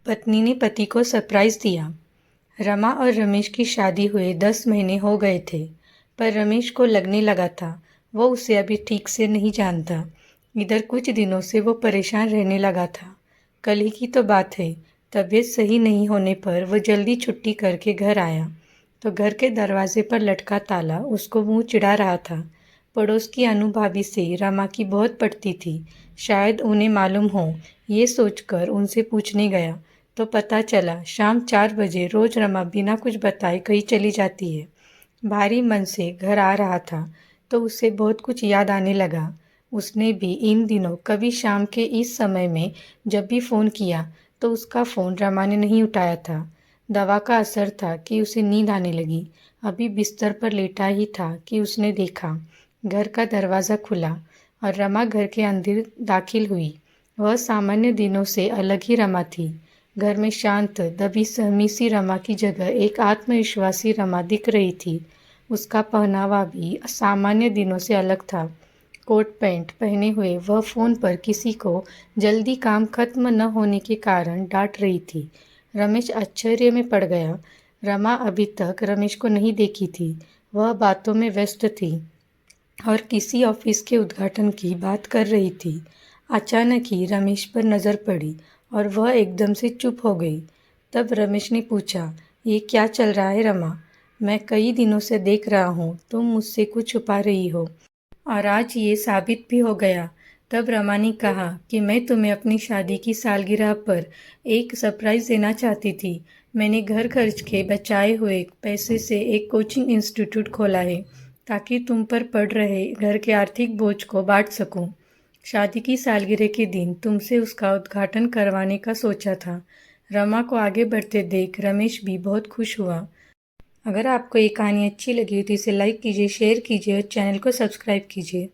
पत्नी ने पति को सरप्राइज दिया। रमा और रमेश की शादी हुए 10 महीने हो गए थे, पर रमेश को लगने लगा था वो उसे अभी ठीक से नहीं जानता। इधर कुछ दिनों से वो परेशान रहने लगा था। कल ही की तो बात है, तबीयत सही नहीं होने पर वो जल्दी छुट्टी करके घर आया तो घर के दरवाजे पर लटका ताला उसको मुंह चिढ़ा रहा था। पड़ोस की अनु भाभी से रमा की बहुत पड़ती थी, शायद उन्हें मालूम हो। ये सोचकर उनसे पूछने गया तो पता चला शाम 4 बजे रोज रमा बिना कुछ बताए कहीं चली जाती है। भारी मन से घर आ रहा था तो उसे बहुत कुछ याद आने लगा। उसने भी इन दिनों कभी शाम के इस समय में जब भी फ़ोन किया तो उसका फ़ोन रमा ने नहीं उठाया था। दवा का असर था कि उसे नींद आने लगी। अभी बिस्तर पर लेटा ही था कि उसने देखा घर का दरवाज़ा खुला और रमा घर के अंदर दाखिल हुई। वह सामान्य दिनों से अलग ही रमा थी। घर में शांत दबी सहमी सी रमा की जगह एक आत्मविश्वासी रमा दिख रही थी। उसका पहनावा भी सामान्य दिनों से अलग था। कोट पैंट पहने हुए वह फ़ोन पर किसी को जल्दी काम खत्म न होने के कारण डांट रही थी। रमेश आश्चर्य में पड़ गया। रमा अभी तक रमेश को नहीं देखी थी। वह बातों में व्यस्त थी और किसी ऑफिस के उद्घाटन की बात कर रही थी। अचानक ही रमेश पर नज़र पड़ी और वह एकदम से चुप हो गई। तब रमेश ने पूछा, ये क्या चल रहा है रमा? मैं कई दिनों से देख रहा हूँ तुम मुझसे कुछ छुपा रही हो और आज ये साबित भी हो गया। तब रमा ने कहा कि मैं तुम्हें अपनी शादी की सालगिरह पर एक सरप्राइज़ देना चाहती थी। मैंने घर खर्च के बचाए हुए पैसे से एक कोचिंग इंस्टीट्यूट खोला है ताकि तुम पर पड़ रहे घर के आर्थिक बोझ को बांट सकूं। शादी की सालगिरह के दिन तुमसे उसका उद्घाटन करवाने का सोचा था। रमा को आगे बढ़ते देख रमेश भी बहुत खुश हुआ। अगर आपको ये कहानी अच्छी लगी तो इसे लाइक कीजिए, शेयर कीजिए और चैनल को सब्सक्राइब कीजिए।